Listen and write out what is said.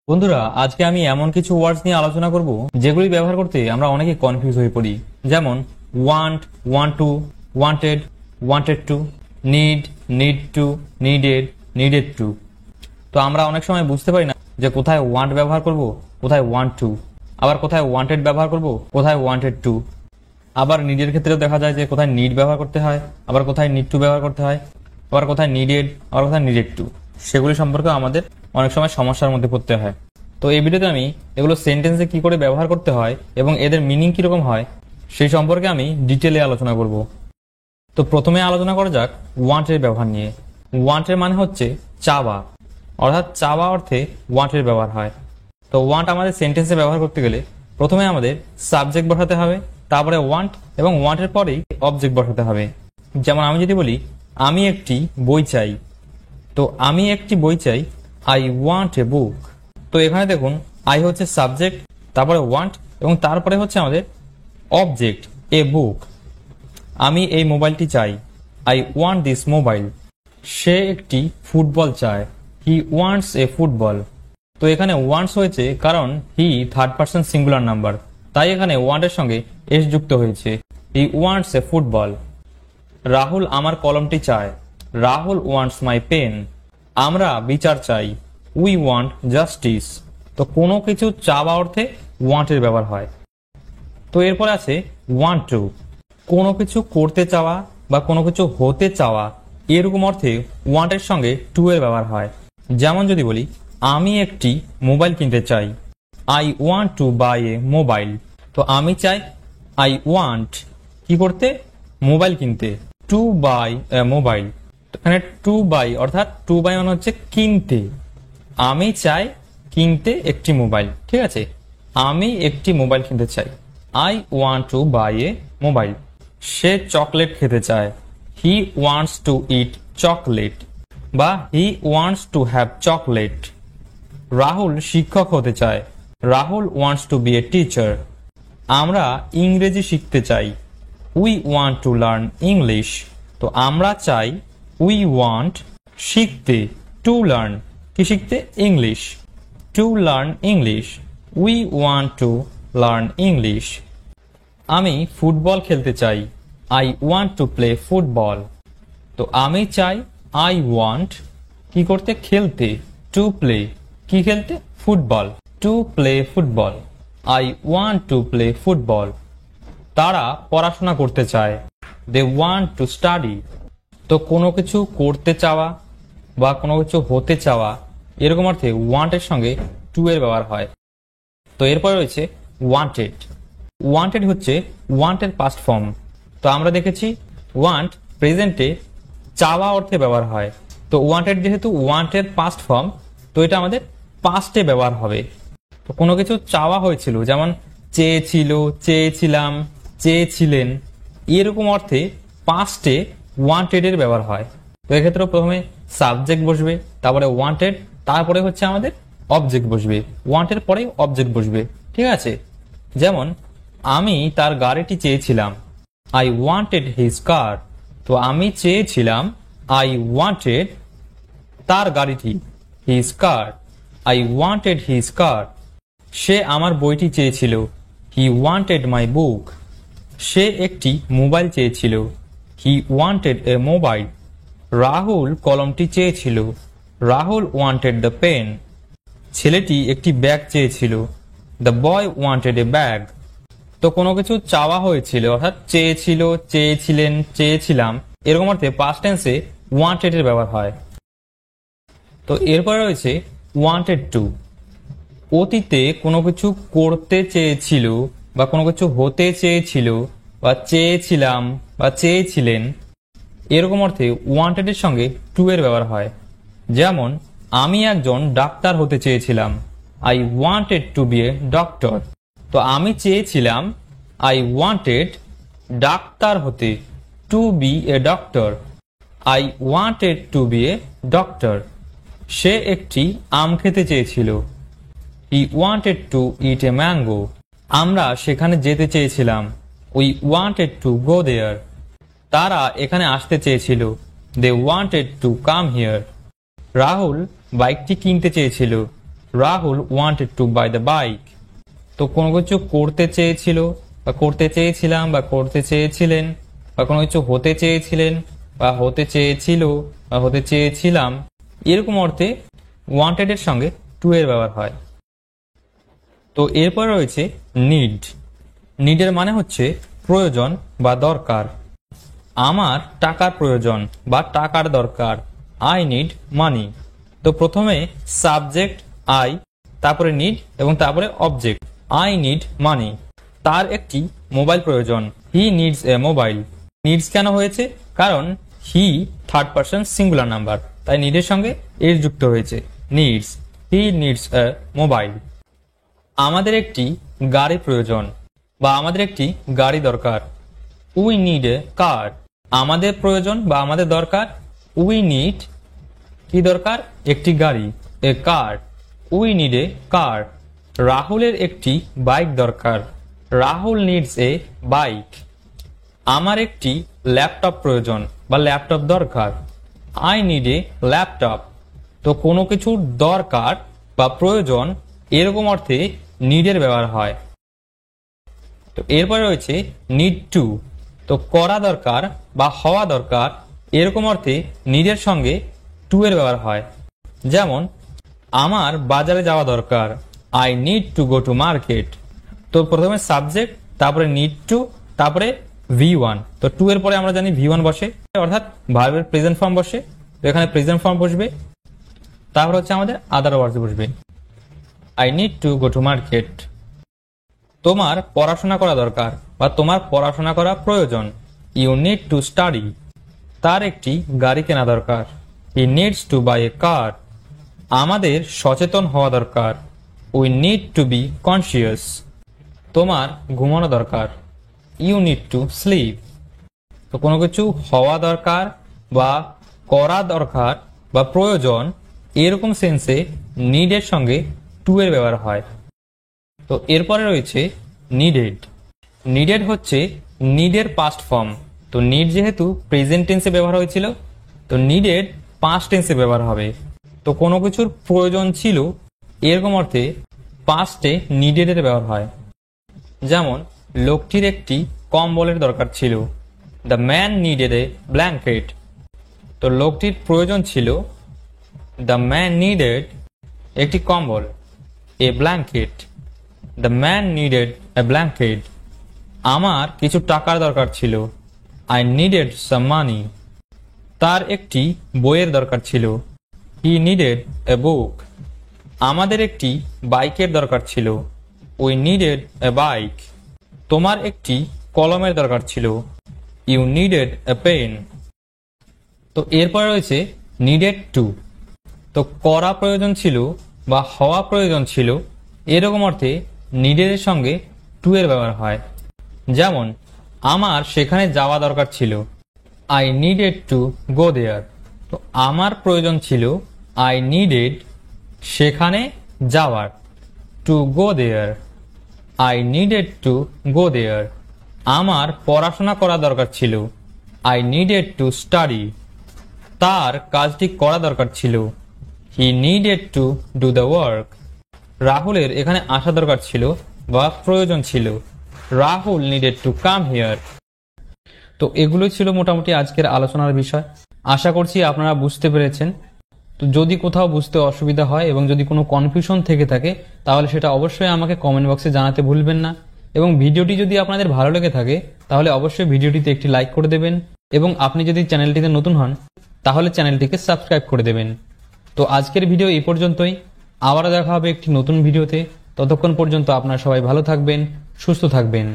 বন্ধুরা, আজকে আমি এমন কিছু ওয়ার্ডস নিয়ে আলোচনা করব যেগুলি ব্যবহার করতে আমরা অনেকে কনফিউজ হয়ে পড়ি। যেমন want, want to, wanted, wanted to, need, need to, needed, needed to. তো আমরা অনেক সময় বুঝতে পারি না যে কোথায় ওয়ান্ট ব্যবহার করব, কোথায় ওয়ান্ট টু, আবার কোথায় ওয়ান্টেড ব্যবহার করব, কোথায় ওয়ান্টেড টু। আবার নিডের ক্ষেত্রেও দেখা যায় যে কোথায় নিড ব্যবহার করতে হয়, আবার কোথায় নিড টু ব্যবহার করতে হয়, আবার কোথায় নিডেড, আবার কোথায় নিডেড টু। সেগুলি সম্পর্কে আমাদের অনেক সময় সমস্যার মধ্যে পড়তে হয়। তো এই ভিডিওতে আমি এগুলো সেন্টেন্সে কি করে ব্যবহার করতে হয় এবং এদের মিনিং কিরকম হয় সেই সম্পর্কে আমি ডিটেলে আলোচনা করব। তো প্রথমে আলোচনা করা যাক ওয়ান্টের ব্যবহার নিয়ে। ওয়ান্টের মানে হচ্ছে চাওয়া, অর্থাৎ চাওয়া অর্থে ওয়ান্টের ব্যবহার হয়। তো ওয়ান্ট আমাদের সেন্টেন্সে ব্যবহার করতে গেলে প্রথমে আমাদের সাবজেক্ট বসাতে হবে, তারপরে ওয়ান্ট, এবং ওয়ান্টের পরেই অবজেক্ট বসাতে হবে। যেমন আমি যদি বলি আমি একটি বই চাই, তো আমি একটি বই চাই, আই ওয়ান্ট এ বুক। তো এখানে দেখুন আই হচ্ছে সাবজেক্ট, তারপরে ওয়ান্ট, এবং তারপরে হচ্ছে আমাদের অবজেক্ট এ বুক। আমি এই মোবাইলটি চাই, আই ওয়ান্ট দিস মোবাইল। সে একটি ফুটবল চায়, হি ওয়ান্টস এ ফুটবল। তো এখানে ওয়ান্টস হয়েছে কারণ he third person singular number, তাই এখানে ওয়ান্টের সঙ্গে এস যুক্ত হয়েছে, he wants a football. Rahul আমার কলমটি চায়, রাহুল ওয়ান্টস মাই পেন। আমরা বিচার চাই, উই ওয়ান্ট জাস্টিস। তো কোনো কিছু চাওয়া অর্থে ওয়ান্টের ব্যবহার হয়। তো এরপর আছে ওয়ান্ট টু, কোনো কিছু করতে চাওয়া বা কোনো কিছু হতে চাওয়া, এরকম অর্থে ওয়ান্টের সঙ্গে টু এর ব্যবহার হয়। যেমন যদি বলি আমি একটি মোবাইল কিনতে চাই, I want to buy a mobile. তো আমি চাই, আই ওয়ান্ট কি করতে, মোবাইল কিনতে, টু বাই এ মোবাইল। এখানে টু বাই অর্থাৎ টু বাই মানে হচ্ছে কিনতে। আমি চাই কিনতে একটি মোবাইল, ঠিক আছে, আমি একটি মোবাইল কিনতে চাই, I want to buy a mobile. সে চকলেট খেতে চায়, he wants to eat chocolate, বা he wants to have chocolate. Rahul শিক্ষক হতে চায়, Rahul wants to be a teacher. আমরা ইংরেজি শিখতে চাই, we want to learn English. তো আমরা চাই, উই ওয়ান্ট শিখতে, টু লার্ন কি শিখতে, English, to learn English, we want to learn English. আমি ফুটবল খেলতে চাই, I want to play football. তো আমি চাই, আই ওয়ান্ট কি করতে, খেলতে, টু প্লে কি খেলতে, football, to play football, I want to play football. তারা পড়াশোনা করতে চায়, দে ওয়ান্ট টু স্টাডি। তো কোনো কিছু করতে চাওয়া বা কোনো কিছু হতে চাওয়া, এরকম অর্থে ওয়ান্টের সঙ্গে টু এর ব্যবহার হয়। তো এরপরে রয়েছে ওয়ান্টেড। ওয়ান্টেড হচ্ছে ওয়ান্টের পাস্ট ফর্ম। তো আমরা দেখেছি ওয়ান্ট প্রেজেন্টে চাওয়া অর্থে ব্যবহার হয়। তো ওয়ান্টেড যেহেতু ওয়ান্টের পাস্ট ফর্ম, তো এটা আমাদের পাস্টে ব্যবহার হবে। তো কোনো কিছু চাওয়া হয়েছিল, যেমন চেয়েছিল, চেয়েছিলাম, চেয়েছিলেন, এরকম অর্থে পাস্টে ওয়ান্টেড এর ব্যবহার হয়। তো এক্ষেত্রে প্রথমে সাবজেক্ট বসবে, তারপরে ওয়ান্টেড, তারপরে হচ্ছে আমাদের অবজেক্ট বসবে, ওয়ান্টের পরে অবজেক্ট বসবে, ঠিক আছে। যেমন আমি তার গাড়িটি চেয়েছিলাম, আই ওয়ান্টেড হিজ কার। তো আমি চেয়েছিলাম, আই ওয়ান্টেড তার গাড়িটি, his car, I wanted his car. সে আমার বইটি চেয়েছিল, হি ওয়ান্টেড মাই বুক। সে একটি মোবাইল চেয়েছিল, he wanted a mobile. Rahul কলমটি চেয়েছিল, রাহুল ওয়ান্টেড দ্য পেন। ছেলেটি একটি ব্যাগ চেয়েছিল, the boy wanted a bag. তো কোনো কিছু চাওয়া হয়েছিল, অর্থাৎ চেয়েছিল, চেয়েছিলেন, চেয়েছিলাম, এরকম অর্থে পাস্ট টেন্সে ওয়ান্টেড এর ব্যবহার হয়। তো এরপরে রয়েছে ওয়ান্টেড টু। অতীতে কোনো কিছু করতে চেয়েছিল বা কোনো কিছু হতে চেয়েছিল বা চেয়েছিলাম বা চেয়েছিলেন, এরকম অর্থে ওয়ান্টেড এর সঙ্গে টু এর ব্যবহার হয়। যেমন আমি একজন ডাক্তার হতে চেয়েছিলাম, I wanted to be a doctor. তো আমি চেয়েছিলাম, আই ওয়ান্টেড ডাক্তার হতে, to be a doctor, I wanted to be a doctor. সে একটি আম খেতে চেয়েছিল, he wanted to eat a mango. আমরা সেখানে যেতে চেয়েছিলাম, we wanted to go there. তারা এখানে আসতে চেয়েছিল, they wanted to come here. Rahul বাইকটি কিনতে চেয়েছিল, Rahul wanted to buy the bike. তো কোনো কিছু করতে চেয়েছিল বা করতে চেয়েছিলাম বা করতে চেয়েছিলেন, বা কোনো কিছু হতে চেয়েছিলেন বা হতে চেয়েছিল বা হতে চেয়েছিলাম, এরকম অর্থে ওয়ান্টেড এর সঙ্গে টু এর ব্যবহার হয়। তো এরপর রয়েছে নিড। নিডের মানে হচ্ছে প্রয়োজন বা দরকার। আমার টাকার প্রয়োজন বা টাকার দরকার, আই নিড মানি। তো প্রথমে সাবজেক্ট আই, তারপরে নিড এবং তারপরে অবজেক্ট, আই নিড মানি। তার একটি মোবাইল প্রয়োজন, হি নিডস এ মোবাইল। নিডস কেন হয়েছে? কারণ he third person singular number, তাই নিডের সঙ্গে এর যুক্ত হয়েছে, needs, he needs a mobile. আমাদের একটি গাড়ি প্রয়োজন বা আমাদের একটি গাড়ি দরকার, উই নিড এ কার। আমাদের প্রয়োজন বা আমাদের দরকার, উই নিড কি দরকার? একটি গাড়ি, এ কার, উই নিড এ কার। রাহুলের একটি বাইক দরকার, রাহুল নিডস এ বাইক। আমার একটি ল্যাপটপ প্রয়োজন বা ল্যাপটপ দরকার, আই নিড এ ল্যাপটপ। তো কোনো কিছুর দরকার বা প্রয়োজন এরকম অর্থে নিডের ব্যবহার হয়। তো এরপরে রয়েছে নিড টু। তো করা দরকার বা হওয়া দরকার এরকম অর্থে নিডের সঙ্গে টু এর ব্যবহার হয়। যেমন আমার বাজারে যাওয়া দরকার, I need to go to market. তো প্রথমে সাবজেক্ট, তারপরে নিড টু, তারপরে V1। তো টু এর পরে আমরা জানি V1 বসে, অর্থাৎ ভার্বের প্রেজেন্ট ফর্ম বসে। তো এখানে প্রেজেন্ট ফর্ম বসবে, তারপর হচ্ছে আমাদের আদার ওয়ার্ডস বসবে, I need to go to market. তোমার পড়াশোনা করা দরকার বা তোমার পড়াশোনা করা প্রয়োজন, ইউ নিড টু স্টাডি। তার একটি গাড়ি কেনা দরকার, হি নিডস টু বাই এ কার। আমাদের সচেতন হওয়া দরকার, we need to B conscious. তোমার ঘুমানো দরকার, ইউ নিড টু স্লিপ। তো কোনো কিছু হওয়া দরকার বা করা দরকার বা প্রয়োজন এরকম সেন্সে নিডের সঙ্গে টু এর ব্যবহার হয়। তো এরপরে রয়েছে নিডেড। নিডেড হচ্ছে নিডের পাস্ট ফর্ম। তো নিড যেহেতু প্রেজেন্ট টেন্সে ব্যবহার হয়েছিল, তো নিডেড পাস্ট টেন্সে ব্যবহার হবে। তো কোনো কিছুর প্রয়োজন ছিল এরকম অর্থে পাস্টে নিডেড এর ব্যবহার হয়। যেমন লোকটির একটি কম্বলের দরকার ছিল, the man needed a blanket. তো লোকটির প্রয়োজন ছিল, দ্য ম্যান নিডেড একটি কম্বল, a blanket, the man needed a blanket. আমার কিছু টাকার দরকার ছিল, আই নিডেড সাম মানি। তার একটি বইয়ের দরকার ছিল, হি নিডেড এ বুক। আমাদের একটি বাইকের দরকার ছিল, উই নিডেড এ বাইক। তোমার একটি কলমের দরকার ছিল, ইউ নিডেড এ পেন। তো এরপরে রয়েছে নিডেড টু। তো করা প্রয়োজন ছিল বা হওয়া প্রয়োজন ছিল এরকম অর্থে নিডেড এর সঙ্গে টু এর ব্যবহার হয়। যেমন আমার সেখানে যাওয়া দরকার ছিল, I needed to go there. তো আমার প্রয়োজন ছিল, আই নিডেড সেখানে যাওয়ার, to go there, I needed to go there. আমার পড়াশোনা করা দরকার ছিল, আই নিডেড টু স্টাডি। তার কাজটি করা দরকার ছিল, he needed to do the work. রাহুলের এখানে আসা দরকার ছিল বা প্রয়োজন ছিল, Rahul needed to come here. তো এগুলো ছিল মোটামুটি আজকের আলোচনার বিষয়। আশা করছি আপনারা বুঝতে পেরেছেন। তো যদি কোথাও বুঝতে অসুবিধা হয় এবং যদি কোনো কনফিউশন থেকে থাকে তাহলে সেটা অবশ্যই আমাকে কমেন্ট বক্সে জানাতে ভুলবেন না। এবং ভিডিওটি যদি আপনাদের ভালো লেগে থাকে তাহলে অবশ্যই ভিডিওটিতে একটি লাইক করে দেবেন, এবং আপনি যদি চ্যানেলটিতে নতুন হন তাহলে চ্যানেলটিকে সাবস্ক্রাইব করে দেবেন। তো আজকের ভিডিও এই পর্যন্তই। আবারও দেখা হবে একটি নতুন ভিডিওতে। ততক্ষণ পর্যন্ত আপনারা সবাই ভালো থাকবেন, সুস্থ থাকবেন।